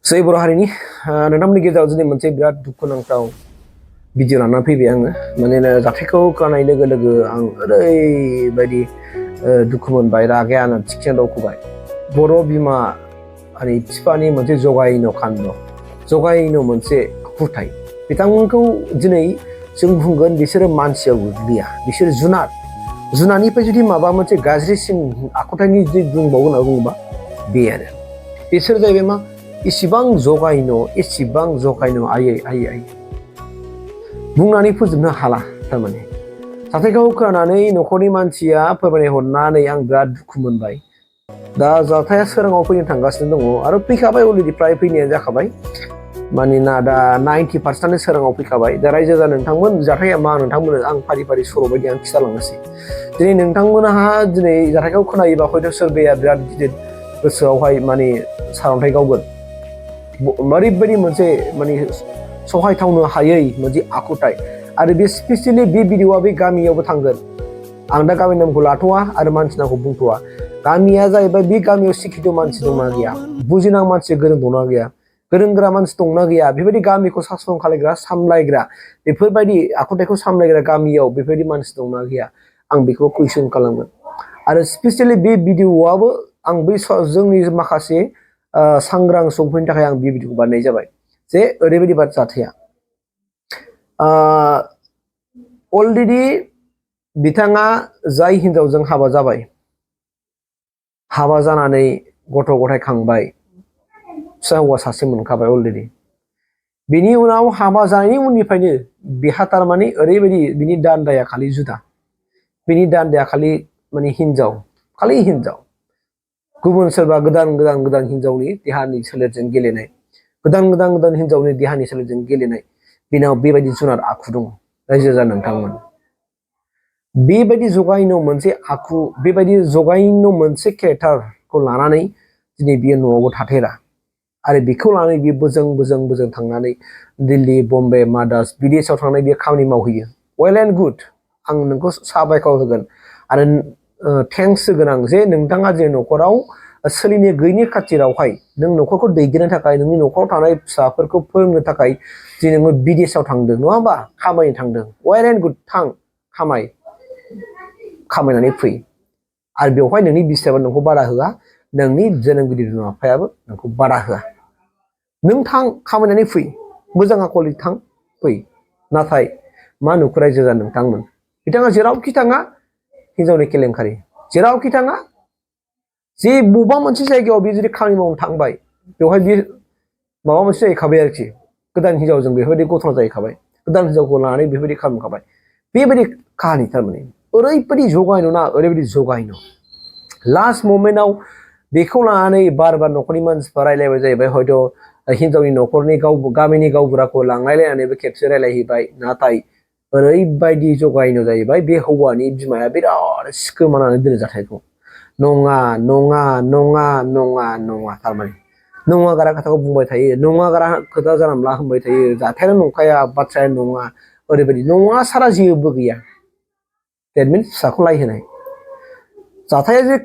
जै बर' हारिनि नोंथांमोननि गेजेराव दिनै मोनसे बिराद दुखुनांथाव भिडिअ लानानै फैबाय आङो माने जाथायखौ खोनानाय लोगो लोगो आं ओरैबायदि दुखु मोनबाय रागायानो थिखिया दावखोबाय बर' बिमानि बिफानि मोनसे जगायनो कान्ड जगायनो मोनसे आखुथाय बिथांमोनखौ दिनै जों बुंगोन बिसोरो मानसियाव गोग्लैया बिसोर जुनारनिफ्राय जुदि माबा मोनसे गाज्रिसिन आखुथायनि जुदि बुंबावो होनना बुङोबा बे आरो बिसोर जाहैबाय मा इसिबां जगायनो आयै बुंनानै फोजोबनो हाला थारमाने जाथायखौ खोनानानै न'खरनि मानसिया फोरमायनाय हरनानै आं बिराद दुखु मोनबाय दा जाथाया सोराङाव फैनो थांगासिनो दङ आरो फैखाबाय अलरेडि फ्राय फैनाया जाखाबाय मानोना दा 90% सोराङाव फैखाबाय दा रायजो जा नोंथांमोन जाथाया मा नोंथांमोन आं फारि फारि सल' बायदि आं खिथालांनोसै दिनै नोंथांमोनहा दिनै जाथायखौ खोनायोबा हयथ' सोरबाया बिराद गिदिर गोसोआवहाय माने सारन्थाइ गावगोन ओरैबायदि मोनसे माने सहायथावनो हायै मोनसे आखुथाय आरो बे स्पेसियेलि बे भिडिअआ बे गामियावबो थांगोन आं दा गामिनि नामखौ लाथ'वा आरो मानसि नामखौ बुंथ'वा गामिया जाहैबाय बे गामियाव शिक्षित मानसि दंना गैया बुजिनां मानसि गोरों दंना गैया गोरों गोरा मानसि दंना गैया बेबायदि गामिखौ सासन खालायग्रा सामलायग्रा बेफोरबायदि आखुथायखौ सामलायग्रा गामियाव बेबायदि मानसि दंना गैया आं बेखौ कुइसन खालामगोन आरो स्पेसियेलि बे भिडिअआबो आं बै जोंनि माखासे सांग्रां सुबुंफोरनि थाखाय आं बे भिडिअखौ बानायनाय जाबाय जे ओरैबायदि जाथाया अलरेडि बिथाङा जाय हिनजावजों हाबा जाबाय हाबा जानानै गथ' गथाय खांबाय फिसा हौवा सासे मोनखाबाय अलरेडि बिनि उनाव हाबा जानायनि उननिफ्रायनो बिहा थारमाने ओरैबायदि बिनि दान्दाया खालि जुदा बिनि दान्दाया खालि माने हिनजाव गुबुन सोरबा गोदान हिनजावनि देहानि सोलेरजों गेलेनाय गोदान हिनजावनि देहानि सोलेरजों गेलेनाय बेनाव बेबायदि जुनार आखु दङ रायजो जा नोंथांमोन बेबायदि जगायनो मोनसे आखु बेबायदि जगायनो मोनसे केरेक्टारखौ लानानै दिनै बियो न'आवबो थाथेरा आरो बेखौ लानानै बियो बोजों थांनानै दिल्ली बम्बे माद्रास बिदेशआव थांनानै बियो खामानि मावहैयो वेल एन्ड गुड आं नोंखौ साबायखर होगोन आरो थेंक्स होगोन आं जे नोंथाङा जे न'खराव सोलिनो गैयिनि खाथिरावहाय नों न'खरखौ दैदेननो थाखाय नोंनि न'खराव थानाय फिसाफोरखौ फोरोंनो थाखाय जे नोङो बिदेशआव थांदों नङा होमबा खामायनो थांदों वेल एन्ड गुड थां खामायनानै फै आरो बेवहाय नोंनि बिसियाबो नोंखौ बादा होआ नोंनि जोनोमगिरि बिमा बिफायाबो नोंखौ बादा होआ नों थां खामायनानै फै मोजां आखलि थां फै नाथाय मा नुखो रायजो जा नोंथांमोन बिथाङा जेरावखि थाङा हिनजावनि केलेंकारि जेरावखि थाङा जे बबेबा मोनसे जायगायाव बे जुदि खामानि मावनो थांबाय बेवहाय बे माबा मोनसे जाहैखाबाय आरोखि गोदान हिनजावजों बेफोरबायदि घटना जाहैखाबाय गोदान हिनजावखौ लानानै बेफोरबायदि खालामखाबाय बेबायदि काहानि थारमाने ओरैबायदि ओरैबायदि जगायनो लास्ट मोमेन्टआव बेखौ लानानै बार न'खरनि मानसिफ्रा रायलायबाय जाहैबाय हयथ' हिनजावनि न'खरनि गामिनि गावबुराखौ लांलायलायनानैबो खेबसे रायलायहैबाय नाथाय ओरैबायदि जगायनो जाहैबाय बे हौवानि बिमाया बिराद सिखोमानानै दोनो जाथायखौ नङा थारमाने नङा गारा खोथाखौ बुंबाय थायो नङा गारा खोथा जानला होनबाय थायो जाथायानो नंखाया बाथ्राया नङा ओरैबायदि नङा सारा जेबो गैया देट मिन्स फिसाखौ लायहोनाय जाथाया जे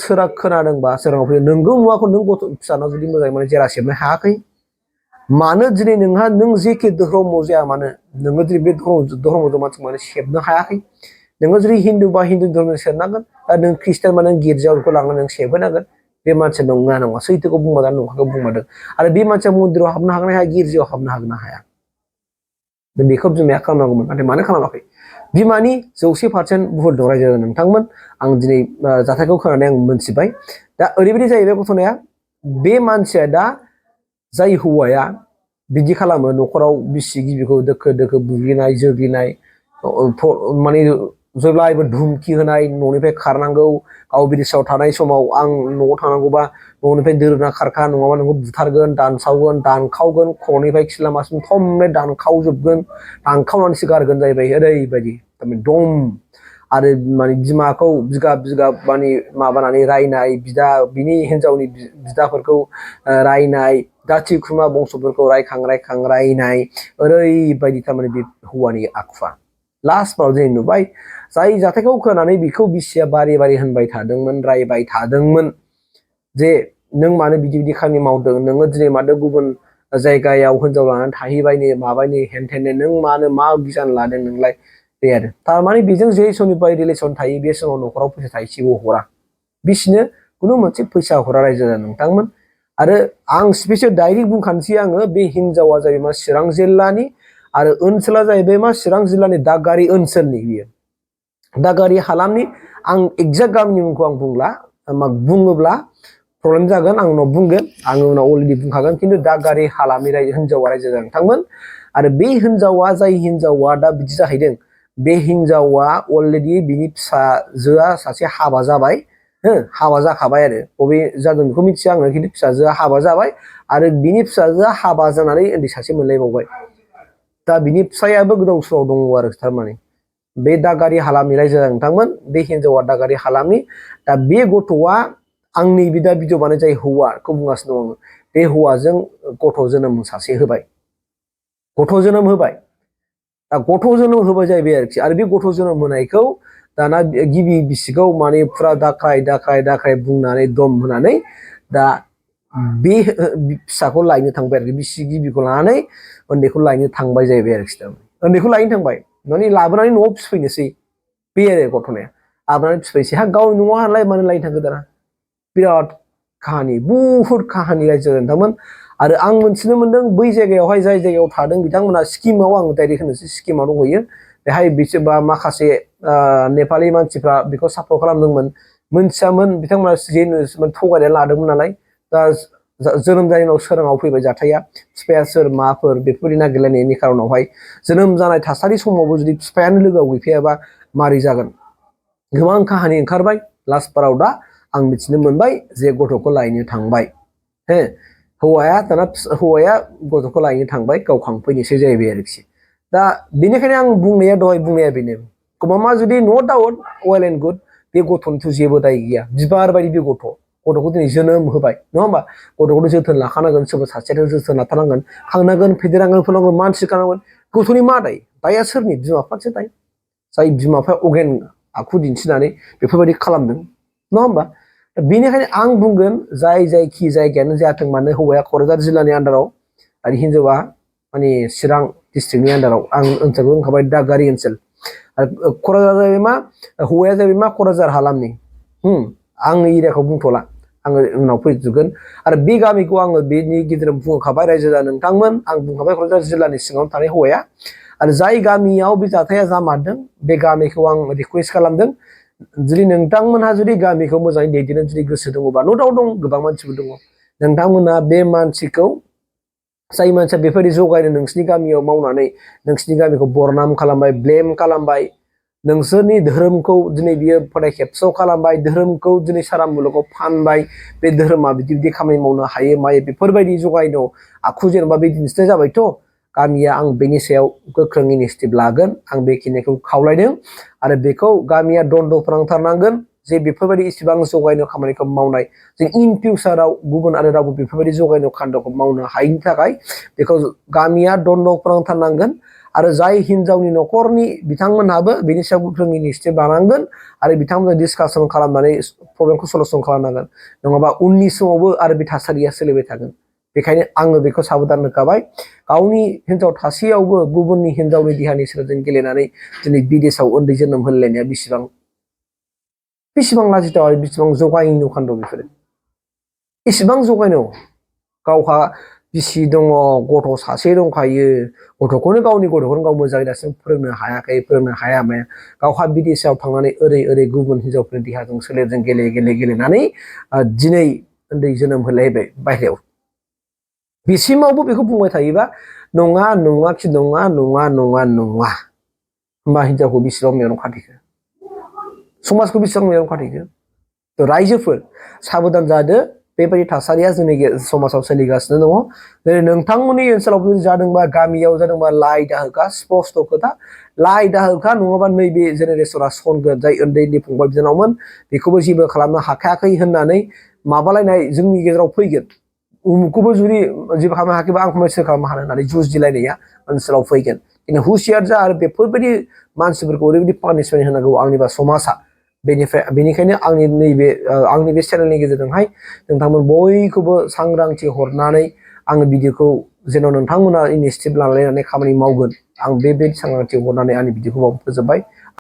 सोरां खोनादोंबा सोराङाव फैयो नोंगौ नुवाखौ नों गथ' फिसानाव जुदि मोजाङै माने जेरा सेबनो हायाखै मानो दिनै नों जेखि धर्म जाया मानो नोङो दिनै बे धर्मजों मानसिखौ माने सेबनो हायाखै नोङो जुदि हिन्दु बा हिन्दु धर्मजों सेबनांगोन दा नों ख्रिस्टान बा नों गिर्जायाव बेखौ लांनानै नों सेबहोनांगोन बे मानसिया नङा सैथोखौ बुंबा नंखाखौ बुंबादों आरो बे मानसिया मन्दिराव हाबनो हागोन ना हाया गिर्जायाव हाबनो हागोन ना हाया बेखौ बिमाया खालामनांगौमोन नाथाय मानो खालामाखै बिमानि 100% भुल दं रायजो नोंथांमोन आं दिनै जाथायखौ खोनानानै आं मोनथिबाय दा ओरैबायदि जाहैबाय घटनाया बे मानसिया दा जाय हौवाया बिदि खालामो न'खराव बिसि गिबिखौ दोखो बुग्लिनाय जोग्लिनाय माने जेब्लायबो धुमखि होनाय न'निफ्राय खारनांगौ गाव बिदेशआव थानाय समाव आं न'आव थानांगौबा न'निफ्राय दोरोना खारखा नङाबा नोंखौ बुथारगोन दानसावगोन दानखावगोन खर'निफ्राय खिलामासिम थमब्ले दानखावजोबगोन दानखावनानैसो गारगोन जाहैबाय ओरैबायदि थारमाने दम आरो माने बिमाखौ बिगाब माने माबानानै रायनाय बिनि हिनजावनि बिदाफोरखौ रायनाय जाथि खुरमा बंस'फोरखौ रायखां रायनाय ओरैबायदि थारमाने बे हौवानि आखुवा लास्टआव जों नुबाय जाय जाथायखौ खोनानानै बेखौ बिसिया बारे होनबाय थादोंमोन रायबाय थादोंमोन जे नों मानो बिदि बिदि खामानि मावदों नोङो दिनै मानो गुबुन जायगायाव हिनजाव लानानै थाहैबायनो माबायनो हेनथेनो नों मानो मा गियान लादों नोंलाय बे आरो थारमाने बेजों जे समनिफ्राय रिलेसन थायो बे समाव न'खराव फैसा थाइसेबो हरा बिसिनो खुनु मोनसे फैसा हरा रायजो राजा नोंथांमोन आरो आं स्पेसियेल डाइरेक्ट बुंखानोसै आङो बे हिनजावा जाहैबाय मा चिरां जिल्लानि आरो ओनसोला जाहैबाय मा चिरां जिल्लानि दागारि ओनसोलनि बियो दागारि हालामनि आं एक्जेक्ट गामिनि मुंखौ आं बुंला बुङोब्ला प्रब्लेम जागोन आं उनाव बुंगोन आङो उनाव अलरेडि बुंखागोन खिन्थु दागारि हालामनि हिनजावा रायजो जादों नोंथांमोन आरो बे हिनजावा जाय हिनजावा दा बिदि जाहैदों बे हिनजावा अलरेडि बिनि फिसाजोआ सासे हाबा जाबाय हाबा जाखाबाय आरो बबे जादों बेखौ मिथिया आङो खिन्थु फिसाजोआ हाबा जाबाय आरो बिनि फिसाजोआ हाबा जानानै उन्दै सासे मोनलायबावबाय दा बिनि फिसायाबो गोदाव सोराव दङ आरो थारमाने बे दागारि हालामनि रायजो जादों नोंथांमोन बे हिनजावा दागारि हालामनि दा बे गथ'आ आंनि बिदा भिडिअ बानाय जाय हौवाखौ बुंगासिनो दं आङो बे हौवाजों गथ' जोनोम सासे होबाय गथ' जोनोम होबाय दा गथ' जोनोम होबाय जाहैबाय आरोखि आरो बे गथ' जोनोम होनायखौ दाना गिबि बिसिखौ माने फुरा दाख्राय बुंनानै दम होनानै दा बे फिसाखौ लायनो थांबाय आरोखि बिसि गिबिखौ लानानै उन्दैखौ लायनो थांबाय जाहैबाय आरोखि दा उन्दैखौ लायनो थांबाय माने लाबोनानै न'आव फिफैनोसै बे आरो घटनाया लाबोनानै फिफैनोसै गावनि न'आ नालाय मानो लायनो थांखो दाना बिराद काहानि बुहुत काहानि रायजो नोंथांमोन आरो आं मोनथिनो मोनदों बै जायगायावहाय जाय जायगायाव थादों बिथांमोना स्किमाव आं डाइरेक्ट होनोसै स्किमाव दंहैयो बेहाय बिसोरबा माखासे नेपालि मानसिफ्रा बेखौ सापर्ट खालामदोंमोन मोनथियामोन बिथांमोना जे थगायनानै लादोंमोन नालाय दा जोनोम जानायनि उनाव सोराङाव फैबाय जाथाया बिफाया सोर माफोर बेफोरबायदि नागिरलायनायनि खारनावहाय जोनोम जानाय थासारि समावबो जुदि बिफायानो लोगोआव गैफायाबा मारै जागोन गोबां काहानि ओंखारबाय लास्ट बाराव दा आं मिथिनो मोनबाय जे गथ'खौ लायनो थांबाय हौवाया दाना हौवाया गथ'खौ लायनो थांबाय गाव खांफैनोसै जाहैबाय आरोखि दा बेनिखायनो आं बुंनाया दहाय बुंनाया बेनो गमामा जुदि नो डाउट वेल एन्ड गुड बे गथ'निथ' जेबो दाय गैया बिबार बायदि बे गथ'खौ दिनै जोनोम होबाय नङा होमबा गथ'खौनो जोथोन लाखानांगोन सोरबा सासेयाथ' जोथोन लाथारनांगोन खांनांगोन फेदेरनांगोन फोलावनांगोन मानसि खानांगोन गथ'नि मा दाय दाया सोरनि बिमा बिफासो दाय जाय बिमा बिफाया अगेन आखु दिन्थिनानै बेफोरबायदि खालामदों नङा होमबा बेनिखायनो आं बुंगोन जायखि जायगायानो जायाथों मानो हौवाया क'क्राझार जिल्लानि आन्दाराव आरो हिनजावा माने चिरां डिस्ट्रिक्टनि आन्दाराव आं ओनसोलखौ बुंखाबाय दागारि ओनसोल आरो क'क्राझार जाहैबाय मा हौवाया जाहैबाय मा क'क्राझार हालामनि आंनि एरियाखौ बुंथ'ला आङो उनाव फैजोबगोन आरो बे गामिखौ आङो बेनि गेजेराव बुंखाबाय रायजो राजा नोंथांमोन आं बुंखाबाय क'क्राझार जिल्लानि सिङाव थानाय हौवाया आरो जाय गामियाव बे जाथाया जामारदों बे गामिखौ आं रिकुवेस्ट खालामदों जुदि नोंथांमोनहा जुदि गामिखौ मोजाङै दैदेननो जुदि गोसो दङबा न' दाउट दं गोबां मानसिफोर दङ नोंथांमोना बे मानसिखौ जाय मानसिया बेफोरबायदि जगायनो नोंसिनि गामियाव मावनानै नोंसिनि गामिखौ बरनाम खालामबाय ब्लेम खालामबाय नोंसोरनि धोरोमखौ दिनै बियो फोथायखेबस' खालामबाय धोरोमखौ दिनै सारा मुलुगाव फानबाय बे धोरोमा बिदि बिदि खामानि मावनो हायो मायो बेफोरबायदि जगायनो आखु जेनेबा बे दिन्थिनाय जाबायथ' गामिया आं बेनि सायाव गोख्रों इनिसियेटिभ लागोन आं बेखिनिखौ खावलायदों आरो बेखौ गामिया दन्द' फोनांथारनांगोन जे बेफोरबायदि इसिबां जगायनो खामानिखौ मावनाय जों इन फिउचाराव गुबुन आरो रावबो बेफोरबायदि जगायनो खान्द'खौ मावनो हायैनि थाखाय बेखौ गामिया दन्द' फोनांथारनांगोन आरो जाय हिनजावनि न'खरनि बिथांमोनहाबो बेनि सायाव गोख्रों इनिसियेटिभ लानांगोन आरो बिथांमोनजों डिसकासन खालामनानै प्रब्लेमखौ सलुसन खालामनांगोन नङाबा उननि समावबो आरो बे थासारिया सोलिबाय थागोन बेखायनो आङो बेखौ साबधान होखाबाय गावनि हिनजाव थासेयावबो गुबुननि हिनजावनि देहानि सोलेरजों गेलेनानै दिनै बिदेशाव उन्दै जोनोम होलायनाया बेसेबां लाजिथाव आरो बेसेबां जगायनो खान्द' बेफोरो एसेबां जगायनो गावहा बिसि दङ गथ' सासे दंखायो गथ'खौनो गावनि गथ'खौनो गाव मोजाङै दासिम फोरोंनो हायाखै फोरोंनो हाया माया गावहा बिदेशाव थांनानै ओरै गुबुन हिनजावफोरनि देहाजों सोलेरजों गेलेनानै दिनै उन्दै जोनोम होलायबाय बाहेरायाव बिसिमावबो बेखौ बुंबाय थायोबा नङा होमबा हिनजावखौ बेसेबां मेगनाव खाथेखो समाजखौ बेसेबां मेगनाव खाथेखो थ' रायजोफोर साबधान जादो बेबायदि थासारिया जोंनि समाजाव सोलिगासिनो दङ जेरै नोंथांमोननि ओनसोलाव जादोंबा गामियाव जादोंबा लाइ दाहोखा स्पस्ट' खोथा लाइ दाहोखा नङाबा नैबे जेनेरेसना सनगोन जाय उन्दै फंबाय बिनानावमोन बेखौबो जेबो खालामनो हाखायाखै होननानै माबालायनाय जोंनि गेजेराव फैगोन उमुखौबो जुदि जेबो खालामनो हायाखैबा आंखौ सोर खालामनो हानो होननानै जुजिलायनाया ओनसोलाव फैगोन खिन्थु हुसियार जा आरो बेफोरबायदि मानसिफोरखौ ओरैबायदि पानिशमेन्ट होनांगौ आंनिबा समाजा बेनिखायनो आंनि बे चेनेलनि गेजेरजोंहाय नोंथांमोन बयखौबो सांग्रांथि हरनानै आङो भिडिअखौ जेन' नोंथांमोना इनिसियेटिभ लालायनानै खामानि मावगोन आं बे सांग्रांथि हरनानै आंनि भिडिअखौ फोजोबबाय।